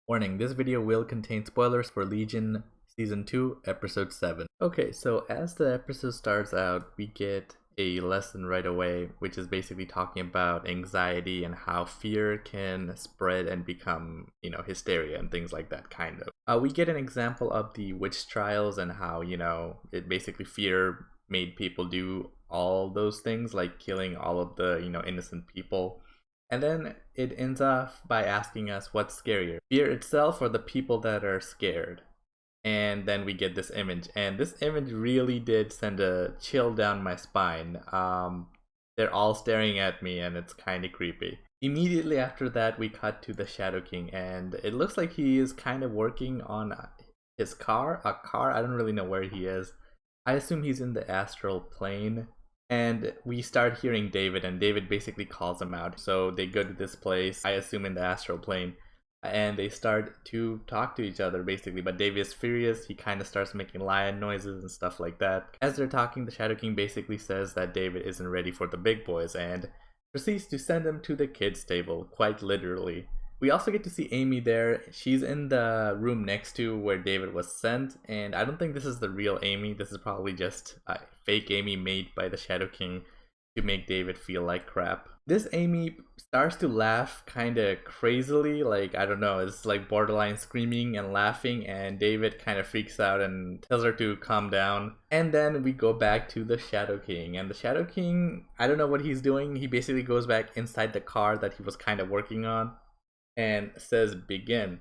Warning, this video will contain spoilers for Legion Season 2, Episode 7. Okay, so as the episode starts out, we get a lesson right away, which is basically talking about anxiety and how fear can spread and become, hysteria and things like that, kind of. We get an example of the witch trials and how, it basically fear made people do all those things, like killing all of the, innocent people. And then it ends off by asking us what's scarier, fear itself or the people that are scared. And then we get this image, and this image really did send a chill down my spine. They're all staring at me, and it's kind of creepy. Immediately after that, we cut to the Shadow King, and it looks like he is kind of working on his car. I don't really know where he is. I assume he's in the astral plane. And we start hearing David, and David basically calls him out. So they go to this place, I assume in the astral plane, and they start to talk to each other basically. But David is furious. He kind of starts making lion noises and stuff like that. As they're talking, the Shadow King basically says that David isn't ready for the big boys and proceeds to send him to the kids' table, quite literally. We also get to see Amy there. She's in the room next to where David was sent, and I don't think this is the real Amy. This is probably just a fake Amy made by the Shadow King to make David feel like crap. This Amy starts to laugh kind of crazily, like, I don't know, it's like borderline screaming and laughing, and David kind of freaks out and tells her to calm down. And then we go back to the Shadow King, and the Shadow King, I don't know what he's doing. He basically goes back inside the car that he was kind of working on and says begin.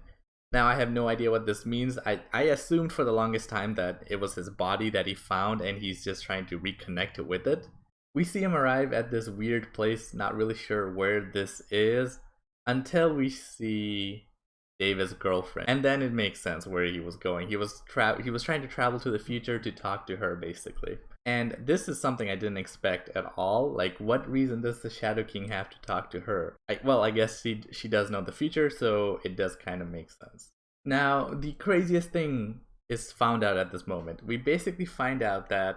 Now I have no idea what this means. I assumed for the longest time that it was his body that he found and he's just trying to reconnect with it. We see him arrive at this weird place, not really sure where this is, until we see David's girlfriend. And then it makes sense where he was going. He was trying to travel to the future to talk to her basically. And this is something I didn't expect at all. Like, what reason does the Shadow King have to talk to her? I guess she does know the future, so it does kind of make sense. Now, the craziest thing is found out at this moment. We basically find out that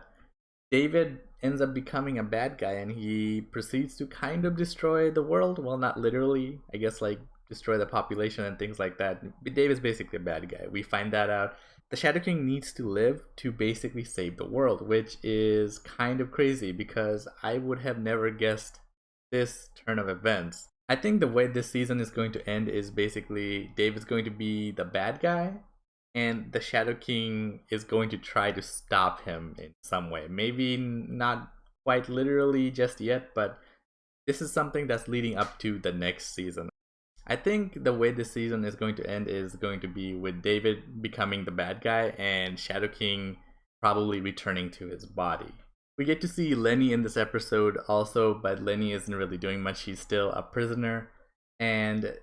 David ends up becoming a bad guy, and he proceeds to kind of destroy the world. Well, not literally, I guess, like destroy the population and things like that. David's basically a bad guy. We find that out. The Shadow King needs to live to basically save the world, which is kind of crazy because I would have never guessed this turn of events. I think the way this season is going to end is basically David's going to be the bad guy, and the Shadow King is going to try to stop him in some way. Maybe not quite literally just yet, but this is something that's leading up to the next season. I think the way this season is going to end is going to be with David becoming the bad guy and Shadow King probably returning to his body. We get to see Lenny in this episode also, but Lenny isn't really doing much. She's still a prisoner. And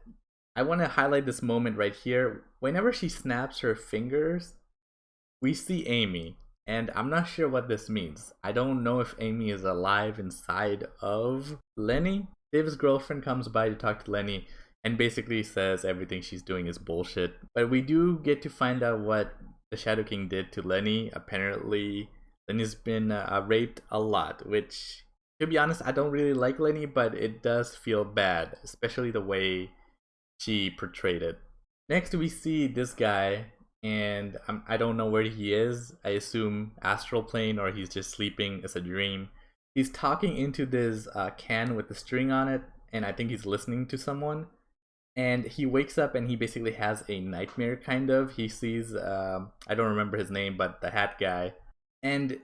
I want to highlight this moment right here. Whenever she snaps her fingers, we see Amy. And I'm not sure what this means. I don't know if Amy is alive inside of Lenny. David's girlfriend comes by to talk to Lenny and basically says everything she's doing is bullshit. But we do get to find out what the Shadow King did to Lenny. Apparently, Lenny's been raped a lot, which, to be honest, I don't really like Lenny, but it does feel bad, especially the way she portrayed it. Next, we see this guy, and I don't know where he is. I assume astral plane, or he's just sleeping. It's a dream. He's talking into this can with the string on it, and I think he's listening to someone. And he wakes up and he basically has a nightmare, kind of. He sees, I don't remember his name, but the hat guy. And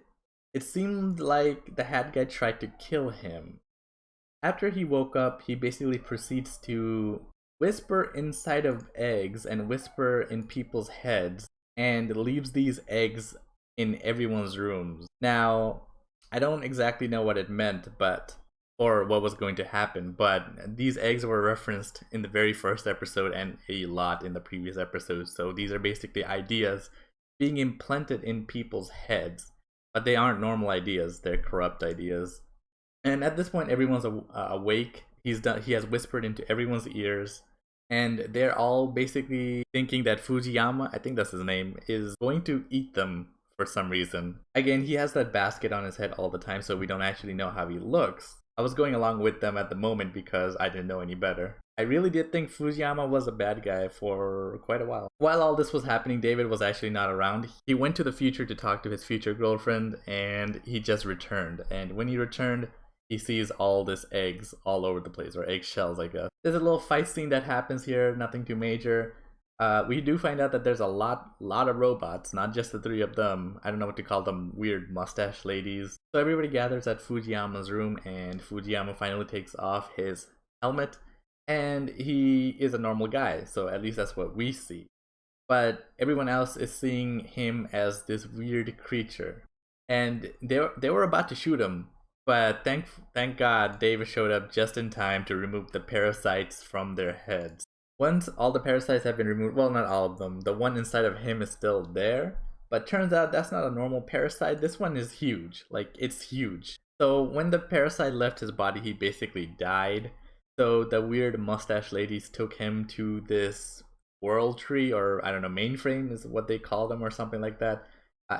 it seemed like the hat guy tried to kill him. After he woke up, he basically proceeds to whisper inside of eggs and whisper in people's heads and leaves these eggs in everyone's rooms. Now, I don't exactly know what it meant, or what was going to happen, but these eggs were referenced in the very first episode and a lot in the previous episodes. So these are basically ideas being implanted in people's heads, but they aren't normal ideas, they're corrupt ideas. And at this point, everyone's awake. He has whispered into everyone's ears, and they're all basically thinking that Fujiyama, I think that's his name, is going to eat them for some reason. Again, he has that basket on his head all the time, so we don't actually know how he looks. I was going along with them at the moment because I didn't know any better. I really did think Fujiyama was a bad guy for quite a while. While all this was happening, David was actually not around. He went to the future to talk to his future girlfriend, and he just returned. And when he returned, he sees all this eggs all over the place, or eggshells, I guess. There's a little fight scene that happens here, nothing too major. We do find out that there's a lot of robots, not just the three of them. I don't know what to call them, weird mustache ladies. So everybody gathers at Fujiyama's room, and Fujiyama finally takes off his helmet, and he is a normal guy, so at least that's what we see. But everyone else is seeing him as this weird creature, and they were about to shoot him, but thank God David showed up just in time to remove the parasites from their heads. Once all the parasites have been removed, well, not all of them, the one inside of him is still there, but turns out that's not a normal parasite. This one is huge, like it's huge. So when the parasite left his body, he basically died. So the weird mustache ladies took him to this world tree, or I don't know, mainframe is what they call them, or something like that.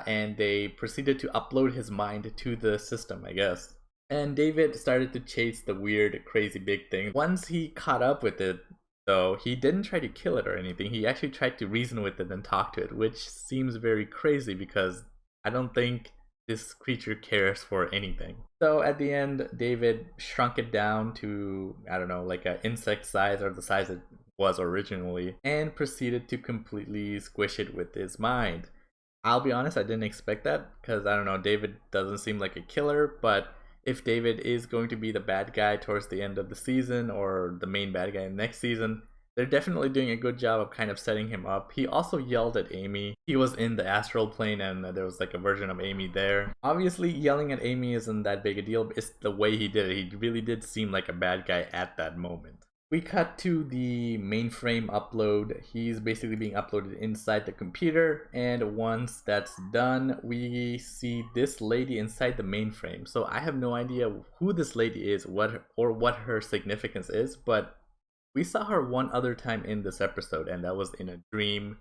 And they proceeded to upload his mind to the system, I guess. And David started to chase the weird, crazy big thing. Once he caught up with it, though, he didn't try to kill it or anything. He actually tried to reason with it and talk to it, which seems very crazy because I don't think this creature cares for anything. So at the end, David shrunk it down to, I don't know, like an insect size, or the size it was originally, and proceeded to completely squish it with his mind. I'll be honest, I didn't expect that because, I don't know, David doesn't seem like a killer, but if David is going to be the bad guy towards the end of the season, or the main bad guy in next season, they're definitely doing a good job of kind of setting him up. He also yelled at Amy. He was in the astral plane, and there was like a version of Amy there. Obviously, yelling at Amy isn't that big a deal, but it's the way he did it. He really did seem like a bad guy at that moment. We cut to the mainframe upload. He's basically being uploaded inside the computer, and once that's done, we see this lady inside the mainframe. So I have no idea who this lady is, what her significance is, but we saw her one other time in this episode, and that was in a dream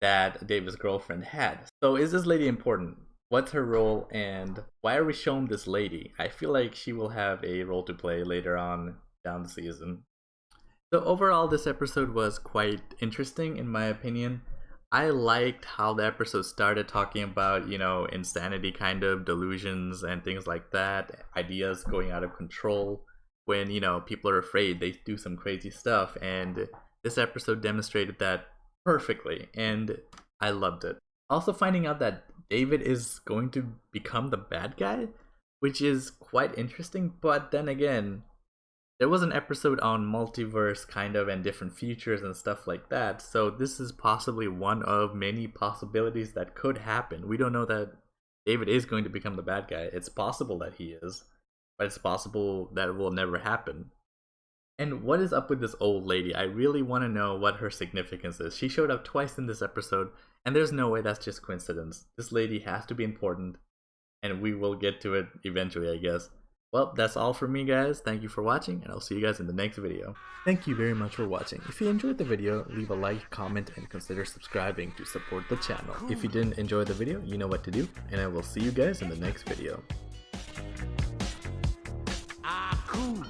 that David's girlfriend had. So is this lady important? What's her role, and why are we showing this lady? I feel like she will have a role to play later on down the season. So overall, this episode was quite interesting in my opinion. I liked how the episode started talking about, insanity kind of delusions and things like that, ideas going out of control. When, people are afraid, they do some crazy stuff, and this episode demonstrated that perfectly, and I loved it. Also finding out that David is going to become the bad guy, which is quite interesting, but then again, there was an episode on multiverse kind of and different futures and stuff like that, so this is possibly one of many possibilities that could happen. We don't know that David is going to become the bad guy. It's possible that he is, but it's possible that it will never happen. And what is up with this old lady? I really want to know what her significance is. She showed up twice in this episode, and there's no way that's just coincidence. This lady has to be important, and we will get to it eventually, I guess. Well, that's all from me, guys. Thank you for watching, and I'll see you guys in the next video. Thank you very much for watching. If you enjoyed the video, leave a like, comment, and consider subscribing to support the channel. If you didn't enjoy the video, you know what to do, and I will see you guys in the next video. Cool.